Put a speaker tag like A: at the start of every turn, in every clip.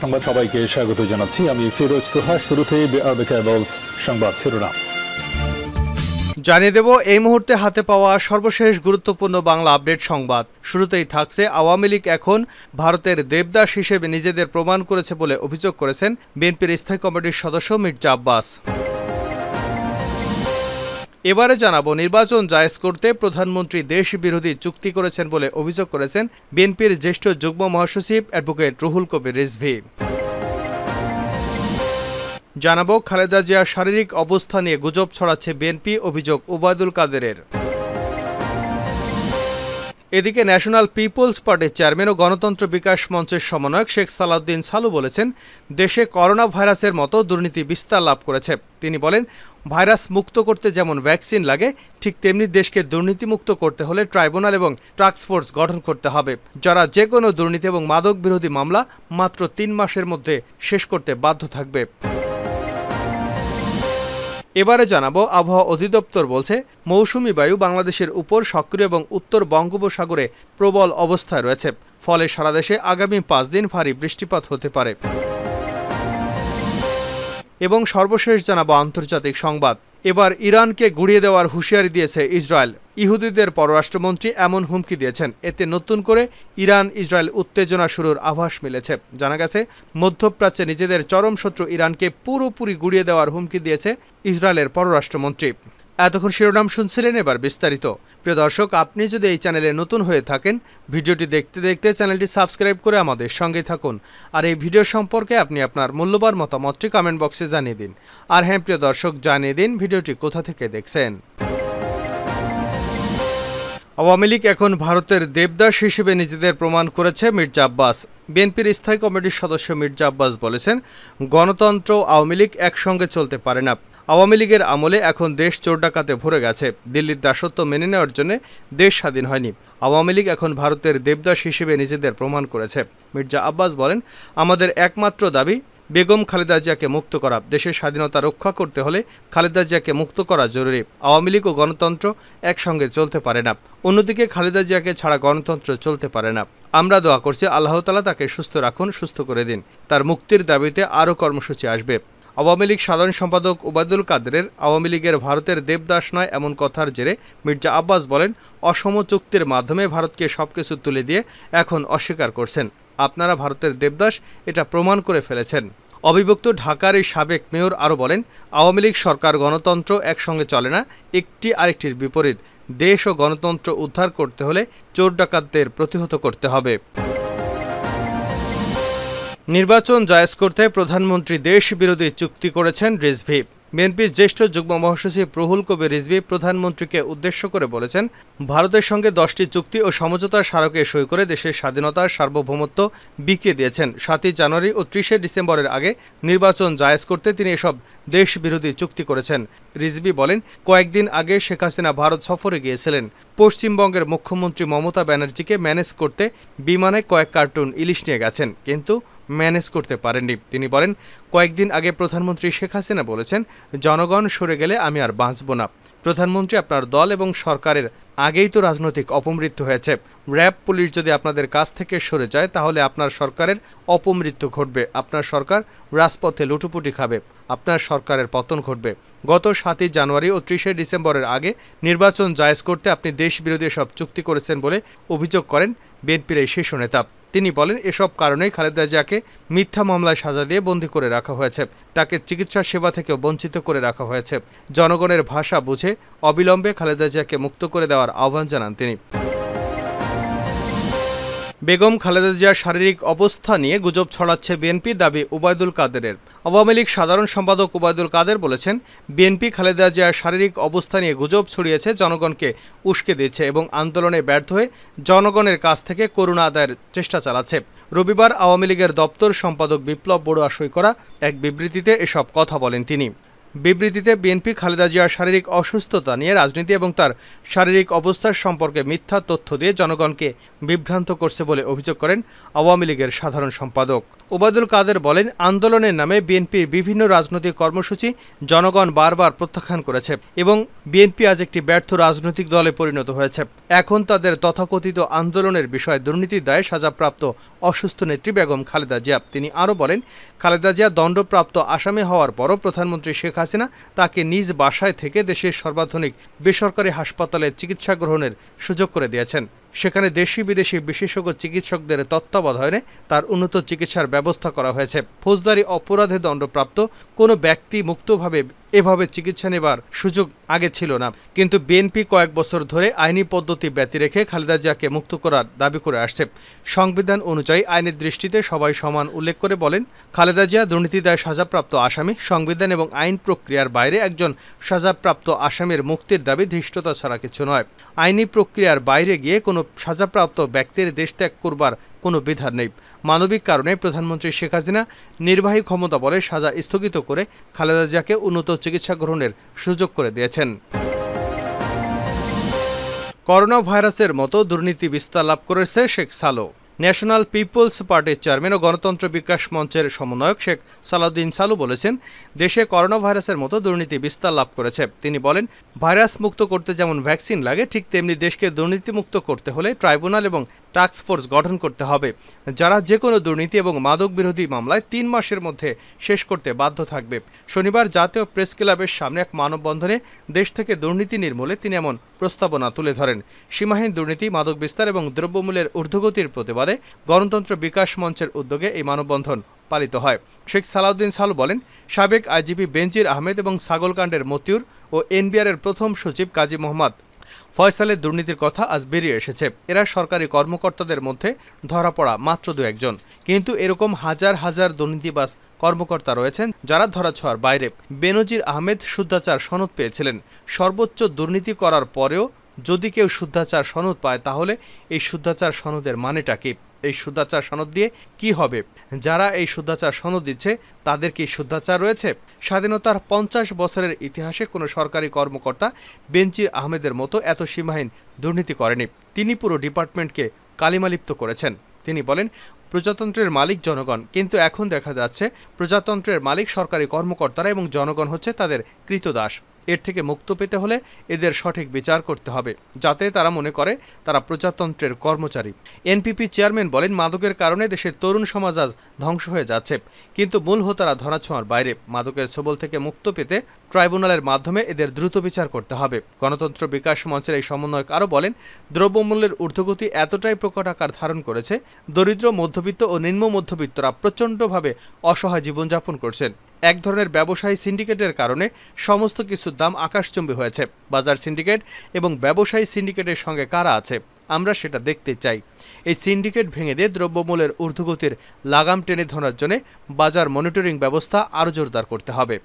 A: সংবাদ সবাইকে স্বাগত জানাচ্ছি আমি ফিরোজ তোহা। শুরুতেই সংবাদ শিরোনাম
B: জানিয়ে দেব এই মুহূর্তে হাতে পাওয়া সর্বশেষ গুরুত্বপূর্ণ বাংলা আপডেট সংবাদ। শুরুতেই থাকছে আওয়ামী লীগ এখন ভারতের দেবদাস হিসেবে নিজেদের প্রমাণ করেছে বলে অভিযোগ করেছেন বিএনপির স্থায়ী কমিটির সদস্য মির্জা আব্বাস। এবারে জানাবো নির্বাচন জায়েজ করতে প্রধানমন্ত্রী দেশ বিরোধী চুক্তি করেছেন বলে অভিযোগ করেছেন বিএনপির জ্যেষ্ঠ যুগ্ম মহাসচিব অ্যাডভোকেট রুহুল কবির রিজভী। জানাবো খালেদা জিয়ার শারীরিক অবস্থা নিয়ে গুজব ছড়াচ্ছে বিএনপি, অভিযোগ ওবায়দুল কাদেরের। এদিকে ন্যাশনাল পিপলস পার্টির চেয়ারম্যান ও গণতন্ত্র বিকাশ মঞ্চের সমন্বয়ক শেখ সালাউদ্দিন সালু বলেছেন, দেশে করোনা ভাইরাসের মতো দুর্নীতি বিস্তার লাভ করেছে। তিনি বলেন, ভাইরাস মুক্ত করতে যেমন ভ্যাকসিন লাগে, ঠিক তেমনি দেশকে দুর্নীতিমুক্ত করতে হলে ট্রাইব্যুনাল এবং টাস্কফোর্স গঠন করতে হবে, যারা যে কোনো দুর্নীতি এবং মাদক বিরোধী মামলা মাত্র 3 মাসের মধ্যে শেষ করতে বাধ্য থাকবে। এবারে জানাবো আবহাওয়া অধিদপ্তর বলছে, মৌসুমি বায়ু বাংলাদেশের উপর সক্রিয় এবং উত্তর বঙ্গোপসাগরে প্রবল অবস্থায় রয়েছে। ফলে সারা দেশে আগামী 5 দিন ভারী বৃষ্টিপাত হতে পারে। এবং সর্বশেষ জানাবো আন্তর্জাতিক সংবাদ। এবার ইরানকে গুড়িয়ে দেওয়ার হুঁশিয়ারি দিয়েছে ইসরায়েল। ইহুদিদের পররাষ্ট্রমন্ত্রী এমন হুমকি দিয়েছেন, এতে নতুন করে ইরান ইসরায়েল উত্তেজনা শুরুর আভাস মিলেছে। জানা গেছে, মধ্যপ্রাচ্যে নিজেদের চরম শত্রু ইরানকে পুরোপুরি গুড়িয়ে দেওয়ার হুমকি দিয়েছে ইসরায়েলের পররাষ্ট্রমন্ত্রী। এতক্ষণ শিরোনাম শুনছিলেন, এবার বিস্তারিত। প্রিয় দর্শক, আপনি যদি এই চ্যানেলে নতুন হয়ে থাকেন, ভিডিওটি দেখতে দেখতে চ্যানেলটি সাবস্ক্রাইব করে আমাদের সঙ্গে থাকুন। আর এই ভিডিও সম্পর্কে আপনি আপনার মূল্যবান মতামতটি কমেন্ট বক্সে জানিয়ে দিন। আর হ্যাঁ প্রিয় দর্শক, জানিয়ে দিন ভিডিওটি কোথা থেকে দেখছেন। আওয়ামী লীগ এখন ভারতের দেবদাস হিসেবে নিজেদের প্রমাণ করেছে মির্জা আব্বাস। বিএনপির স্থায়ী কমিটির সদস্য মির্জা আব্বাস বলেছেন, গণতন্ত্র আওয়ামী লীগ একসঙ্গে চলতে পারে না। আওয়ামী লীগের আমলে এখন দেশ চোর ডাকাতে ভরে গেছে। দিল্লির দাসত্ব মেনে নেওয়ার জন্য দেশ স্বাধীন হয়নি। আওয়ামী লীগ এখন ভারতের দেবদাস হিসেবে নিজেদের প্রমাণ করেছে। মির্জা আব্বাস বলেন, আমাদের একমাত্র দাবি বেগম খালেদা জিয়াকে মুক্ত করা। দেশের স্বাধীনতা রক্ষা করতে হলে খালেদা জিয়াকে মুক্ত করা জরুরি। আওয়ামী লীগ ও গণতন্ত্র একসঙ্গে চলতে পারে না। অন্যদিকে খালেদা জিয়াকে ছাড়া গণতন্ত্র চলতে পারে না। আমরা দোয়া করছি, আল্লাহ তাআলা তাকে সুস্থ রাখুন, সুস্থ করে দিন। তার মুক্তির দাবিতে আরও কর্মসূচি আসবে। আওয়ামী লীগ সাধারণ সম্পাদক ওবায়দুল কাদেরের আওয়ামী লীগের ভারতের দেবদাস নয় এমন কথার জেরে মির্জা আব্বাস বলেন, অসম চুক্তির মাধ্যমে ভারতকে সবকিছু তুলে দিয়ে এখন অস্বীকার করছেন। আপনারা ভারতের দেবদাস, এটা প্রমাণ করে ফেলেছেন। অবিভক্ত ঢাকার এই সাবেক মেয়র আরও বলেন, আওয়ামী লীগ সরকার গণতন্ত্র একসঙ্গে চলে না, একটি আরেকটির বিপরীত। দেশ ও গণতন্ত্র উদ্ধার করতে হলে চোর ডাকাতদের প্রতিহত করতে হবে। নির্বাচন জায়েজ করতে প্রধানমন্ত্রী দেশ বিরোধী চুক্তি করেছেন রিজভী। বিএনপির জ্যেষ্ঠ যুগ্ম মহাসচিব রুহুল কবির রিজভী প্রধানমন্ত্রীকে উদ্দেশ্য করে বলেছেন, ভারতের সঙ্গে 10টি চুক্তি ও সমঝোতার স্মারকে সই করে দেশের স্বাধীনতার সার্বভৌমত্ব বিকিয়ে দিয়েছেন। 7ই জানুয়ারি ও 30শে ডিসেম্বরের আগে নির্বাচন জায়েজ করতে তিনি এসব দেশ বিরোধী চুক্তি করেছেন। রিজভী বলেন, কয়েকদিন আগে শেখ হাসিনা ভারত সফরে গিয়েছিলেন। পশ্চিমবঙ্গের মুখ্যমন্ত্রী মমতা ব্যানার্জিকে ম্যানেজ করতে বিমানে কয়েক কার্টুন ইলিশ নিয়ে গেছেন, কিন্তু ম্যানেজ করতে পারেননি। তিনি বলেন, কয়েকদিন আগে প্রধানমন্ত্রী শেখ হাসিনা বলেছেন, জনগণ সরে গেলে আমি আর বাঁচব না। প্রধানমন্ত্রী, আপনার দল এবং সরকারের আগেই তো রাজনৈতিক অপমৃত্যু হয়েছে। র্যাব পুলিশ যদি আপনাদের কাছ থেকে সরে যায়, তাহলে আপনার সরকারের অপমৃত্যু ঘটবে। আপনার সরকার রাজপথে লুটুপুটি খাবে। আপনার সরকারের পতন ঘটবে। গত 7ই জানুয়ারি ও 30শে ডিসেম্বরের আগে নির্বাচন জায়েজ করতে আপনি দেশ বিরোধী সব চুক্তি করেছেন বলে অভিযোগ করেন বিএনপির এই শীর্ষ নেতা। তিনি বলেন, এসব কারণেই খালেদা জিয়াকে মিথ্যা মামলায় সাজা দিয়ে বন্দী করে রাখা হয়েছে। তাকে চিকিৎসা সেবা থেকেও বঞ্চিত করে রাখা হয়েছে। জনগণের ভাষা বুঝে অবিলম্বে খালেদা জিয়াকে মুক্ত করে দেওয়ার আহ্বান জানান তিনি। বেগম খালেদা জিয়ার শারীরিক অবস্থা নিয়ে গুজব ছড়াচ্ছে বিএনপি, দাবি ওবায়দুল কাদেরের। আওয়ামী লীগ সাধারণ সম্পাদক ওবায়দুল কাদের বলেছেন, বিএনপি খালেদা জিয়ার শারীরিক অবস্থা নিয়ে গুজব ছড়িয়েছে, জনগণকে উস্কে দিচ্ছে এবং আন্দোলনে ব্যর্থ হয়ে জনগণের কাছ থেকে করুণা আদায়ের চেষ্টা চালাচ্ছে। রবিবার আওয়ামী লীগের দপ্তর সম্পাদক বিপ্লব বড়ুয়া সই করা এক বিবৃতিতে এসব কথা বলেন তিনি। বিবৃতিতে বিএনপি খালেদা জিয়ার শারীরিক অসুস্থতা নিয়ে রাজনীতি এবং তার শারীরিক অবস্থার সম্পর্কে মিথ্যা তথ্য দিয়ে জনগণকে বিভ্রান্ত করছে বলে অভিযোগ করেন আওয়ামী লীগের সাধারণ সম্পাদক ওবায়দুল কাদের বলেন, আন্দোলনের নামে বিএনপির বিভিন্ন রাজনৈতিক কর্মসূচি জনগণ বারবার প্রত্যাখ্যান করেছে এবং বিএনপি আজ একটি ব্যর্থ রাজনৈতিক দলে পরিণত হয়েছে। এখন তাদের তথাকথিত আন্দোলনের বিষয়ে দুর্নীতির দায়ে সাজাপ্রাপ্ত অসুস্থ নেত্রী বেগম খালেদা জিয়া। তিনি আরও বলেন, খালেদা জিয়া দণ্ডপ্রাপ্ত আসামি হওয়ার পরও প্রধানমন্ত্রী শেখ হাসিনা তাকে নিজ বাসায় থেকে দেশের সর্বাধুনিক বেসরকারি হাসপাতালে চিকিৎসা গ্রহণের সুযোগ করে দিয়েছেন। সেখানে দেশি বিদেশি বিশেষজ্ঞ চিকিৎসকদের তত্ত্বাবধানে তার উন্নত চিকিৎসার ব্যবস্থা করা হয়েছে। ফৌজদারি অপরাধে দণ্ডপ্রাপ্ত কোনো ব্যক্তি মুক্তভাবে এভাবে চিকিৎসা নেবার সুযোগ আগে ছিল না। কিন্তু বিএনপি কয়েক বছর ধরে আইনি পদ্ধতি ব্যতি রেখে খালেদা জিয়াকে মুক্ত করার দাবি করে আসছে। সংবিধান অনুযায়ী আইনের দৃষ্টিতে সবাই সমান উল্লেখ করে বলেন, খালেদা জিয়া দুর্নীতি দায়ে সাজাপ্রাপ্ত আসামি। সংবিধান এবং আইন প্রক্রিয়ার বাইরে একজন সাজাপ্রাপ্ত আসামির মুক্তির দাবি ধৃষ্টতা ছাড়া কিছু নয়। আইনি প্রক্রিয়ার বাইরে গিয়ে কোনো সাজাপ্রাপ্ত ব্যক্তির দেশ ত্যাগ করবার কোনো বিধান নেই। মানবিক কারণে প্রধানমন্ত্রী শেখ হাসিনা নির্বাহী ক্ষমতা বলে সাজা স্থগিত করে খালেদা জিয়াকে উন্নত চিকিৎসা গ্রহণের সুযোগ করে দিয়েছেন। করোনা ভাইরাসের মতো দুর্নীতি বিস্তার লাভ করেছে শেখ সালো। ন্যাশনাল পিপলস পার্টির চেয়ারম্যান ও গণতন্ত্র বিকাশ মঞ্চের সমন্বয়ক শেখ সালাউদ্দিন সালু বলেছেন, দেশে করোনা ভাইরাসের মতো দুর্নীতি বিস্তার লাভ করেছে। তিনি বলেন, ভাইরাস মুক্ত করতে যেমন ভ্যাকসিন লাগে, ঠিক তেমনি দেশকে দুর্নীতিমুক্ত করতে হলে ট্রাইব্যুনাল এবং টাস্ক ফোর্স গঠন করতে হবে, যারা যে কোনো দুর্নীতি এবং মাদক বিরোধী মামলায় 3 মাসের মধ্যে শেষ করতে বাধ্য থাকবে। শনিবার জাতীয় প্রেস ক্লাবের সামনে এক মানববন্ধনে দেশ থেকে দুর্নীতি নির্মূলে তিনি এমন প্রস্তাবনা তুলে ধরেন। সীমাহীন দুর্নীতি, মাদক বিস্তার এবং দ্রব্যমূল্যের ঊর্ধ্বগতির প্রতিবাদে গণতন্ত্র বিকাশ মঞ্চের উদ্যোগে এই মানববন্ধন পালিত হয়। শেখ সালাউদ্দিন সালু বলেন, সাবেক আইজিপি বেনজির আহমেদ এবং ছাগলকাণ্ডের মতিউর ও এনবিআরের প্রথম সচিব কাজী মোহাম্মদ ফয়সালের দুর্নীতির কথা আজ বেরিয়ে এসেছে। এরা সরকারি কর্মকর্তাদের মধ্যে ধরা পড়া মাত্র 2-1 জন, কিন্তু এরকম হাজার হাজার দুর্নীতিবাজ কর্মকর্তা রয়েছেন যারা ধরাছোঁয়ার বাইরে। বেনজির আহমেদ শুদ্ধাচার সনদ পেয়েছিলেন। সর্বোচ্চ দুর্নীতি করার পরেও যদি কেউ শুদ্ধাচার সনদ পায়, তাহলে এই শুদ্ধাচার সনদের মানেটা কি? এই শুদ্ধাচার সনদ দিয়ে কি হবে? যারা এই শুদ্ধাচার সনদ দিচ্ছে তাদের কি শুদ্ধাচার রয়েছে? স্বাধীনতার 50 বছরের ইতিহাসে কোনো সরকারি কর্মকর্তা বেনজির আহমেদের মতো এত সীমাহীন দুর্নীতি করেনি। তিনি পুরো ডিপার্টমেন্টকে কালিমালিপ্ত করেছেন। তিনি বলেন, প্রজাতন্ত্রের মালিক জনগণ, কিন্তু এখন দেখা যাচ্ছে প্রজাতন্ত্রের মালিক সরকারি কর্মকর্তারা এবং জনগণ হচ্ছে তাদের কৃতদাস। এর থেকে মুক্ত পেতে হলে এদের সঠিক বিচার করতে হবে, যাতে তারা মনে করে তারা প্রজাতন্ত্রের কর্মচারী। এনপিপি চেয়ারম্যান বলেন, মাদকের কারণে দেশের তরুণ সমাজ আজ ধ্বংস হয়ে যাচ্ছে, কিন্তু মূল হোতারা ধরাছোঁয়ার বাইরে। মাদকের ছোবল থেকে মুক্ত পেতে ট্রাইব্যুনালের মাধ্যমে এদের দ্রুত বিচার করতে হবে। গণতন্ত্র বিকাশ মঞ্চের এই সমন্বয়ক আরও বলেন, দ্রব্যমূল্যের ঊর্ধ্বগতি এতটাই প্রকট আকার ধারণ করেছে, দরিদ্র মধ্যবিত্ত ও নিম্ন মধ্যবিত্তরা প্রচণ্ডভাবে অসহায় জীবনযাপন করছেন। এক ধরনের ব্যবসায়ী সিন্ডিকেটের কারণে সমস্ত কিছুর দাম আকাশচুম্বী হয়েছে। বাজার সিন্ডিকেট এবং ব্যবসায়ী সিন্ডিকেটের সঙ্গে কারা আছে আমরা সেটা দেখতে চাই। এই সিন্ডিকেট ভেঙে দিয়ে দ্রব্যমূল্যের ঊর্ধ্বগতির লাগাম টেনে ধরার জন্য বাজার মনিটরিং ব্যবস্থা আরও জোরদার করতে হবে।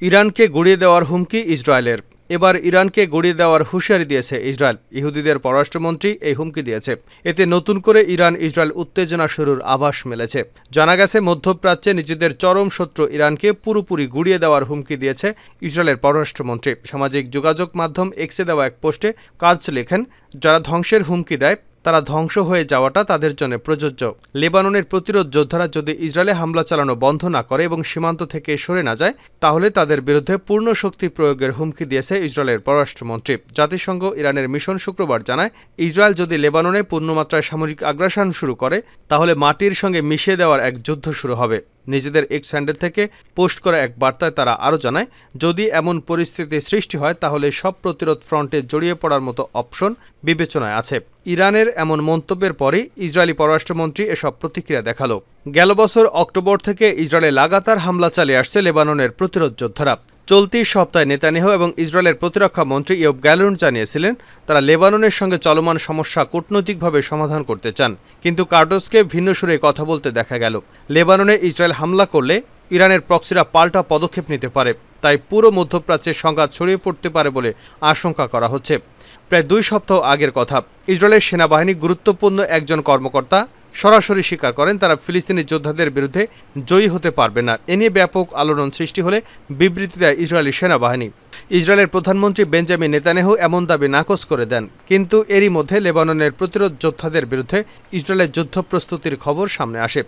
B: ইরানকে গুঁড়িয়ে দেওয়ার হুমকি ইসরায়েলের। এবার ইরানকে গুঁড়িয়ে দেওয়ার হুঁশিয়ারি দিয়েছে ইসরায়েল। ইহুদিদের পররাষ্ট্রমন্ত্রী এই হুমকি দিয়েছে। এতে নতুন করে ইরান ইসরায়েল উত্তেজনা শুরুর আভাস মিলেছে। জানা গেছে, মধ্যপ্রাচ্যে নিজেদের চরম শত্রু ইরানকে পুরোপুরি গুঁড়িয়ে দেওয়ার হুমকি দিয়েছে ইসরায়েলের পররাষ্ট্রমন্ত্রী। সামাজিক যোগাযোগ মাধ্যম এক্সে দেওয়া এক পোস্টে কাজ লেখেন, যারা ধ্বংসের হুমকি দেয় তারা ধ্বংস হয়ে যাওয়াটা তাদের জন্য প্রযোজ্য। লেবাননের প্রতিরোধ যোদ্ধারা যদি ইসরায়েলে হামলা চালানো বন্ধ না করে এবং সীমান্ত থেকে সরে না যায়, তাহলে তাদের বিরুদ্ধে পূর্ণ শক্তি প্রয়োগের হুমকি দিয়েছে ইসরায়েলের পররাষ্ট্রমন্ত্রী। জাতিসংঘ ইরানের মিশন শুক্রবার জানায়, ইসরায়েল যদি লেবাননে পূর্ণমাত্রায় সামরিক আগ্রাসন শুরু করে, তাহলে মাটির সঙ্গে মিশিয়ে দেওয়ার এক যুদ্ধ শুরু হবে। নিজেদের এক্স হ্যান্ডেল থেকে পোস্ট করা এক বার্তায় তারা আরও জানায়, যদি এমন পরিস্থিতি সৃষ্টি হয় তাহলে সব প্রতিরোধ ফ্রন্টে জড়িয়ে পড়ার মতো অপশন বিবেচনায় আছে। ইরানের এমন মন্তব্যের পরই ইসরায়েলি পররাষ্ট্রমন্ত্রী এসব প্রতিক্রিয়া দেখালো। গেল বছর অক্টোবর থেকে ইসরায়েলে লাগাতার হামলা চালিয়ে আসছে লেবাননের প্রতিরোধ যোদ্ধারা। চলতি সপ্তাহে নেতানিয়াহু এবং ইসরায়েলের প্রতিরক্ষা মন্ত্রী ইয়োব গ্যালন্ট জানিয়েছিলেন, তারা লেবাননের সঙ্গে চলমান সমস্যা কূটনৈতিকভাবে সমাধান করতে চান, কিন্তু কার্ডোসকে ভিন্ন সুরে কথা বলতে দেখা গেল। লেবাননে ইসরায়েল হামলা করলে ইরানের প্রক্সিরা পাল্টা পদক্ষেপ নিতে পারে, তাই পুরো মধ্যপ্রাচ্যে সংঘাত ছড়িয়ে পড়তে পারে বলে আশঙ্কা করা হচ্ছে। প্রায় 2 সপ্তাহ আগের কথা, ইসরায়েলের সেনাবাহিনী গুরুত্বপূর্ণ একজন কর্মকর্তা সরাসরি স্বীকার করেন তারা ফিলিস্তিনি যোদ্ধাদের বিরুদ্ধে জয়ী হতে পারবে না। এ নিয়ে ব্যাপক আলোড়ন সৃষ্টি হলে বিবৃতি দেয় ইসরায়েলি সেনাবাহিনী। ইসরায়েলের প্রধানমন্ত্রী বেঞ্জামিন নেতানিয়াহু এমন দাবি নাকচ করে দেন, কিন্তু এরই মধ্যে লেবাননের প্রতিরোধ যোদ্ধাদের বিরুদ্ধে ইসরায়েলের যুদ্ধ প্রস্তুতির খবর সামনে আসে।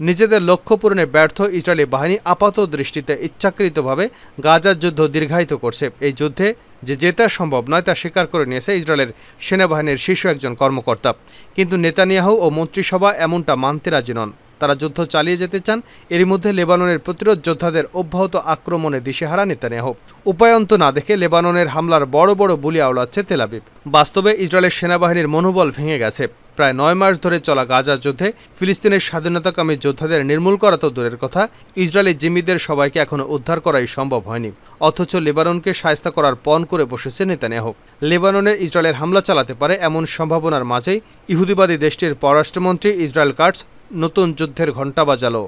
B: নিজেদের লক্ষ্য পূরণে ব্যর্থ ইসরায়েলি বাহিনী আপাত দৃষ্টিতে ইচ্ছাকৃতভাবে গাজার যুদ্ধ দীর্ঘায়িত করছে। এই যুদ্ধে যে জেতা সম্ভব নয় তা স্বীকার করে নিয়েছে ইসরায়েলের সেনাবাহিনীর শীর্ষ একজন কর্মকর্তা। কিন্তু নেতানিয়াহু ও মন্ত্রিসভা এমনটা মানতে রাজি নন। তারা যুদ্ধ চালিয়ে যেতে চান। এরই মধ্যে লেবাননের প্রতিরোধ যোদ্ধাদের অব্যাহত আক্রমণে দিশেহারা নেতানিয়াহু। উপায়ন্ত না দেখে লেবাননের হামলার বড় বড় বুলি আওড়াচ্ছে তেল আবিব। বাস্তবে ইসরায়েলের সেনাবাহিনীর মনোবল ভেঙে গেছে। প্রায় 9 মাস ধরে চলা গাজা যুদ্ধে ফিলিস্তিনের স্বাধীনতাকামী যোদ্ধাদের নির্মূল করা তো দূরের কথা, ইসরায়েলি জিম্মিদের সবাইকে এখনও উদ্ধার করাই সম্ভব হয়নি। অথচ লেবাননকে শায়েস্তা করার পণ করে বসেছে নেতানিয়াহু। লেবাননে ইসরায়েলের হামলা চালাতে পারে এমন সম্ভাবনার মাঝেই ইহুদিবাদী দেশটির পররাষ্ট্রমন্ত্রী ইসরায়েল কাটস নতুন যুদ্ধের ঘণ্টা বাজালো।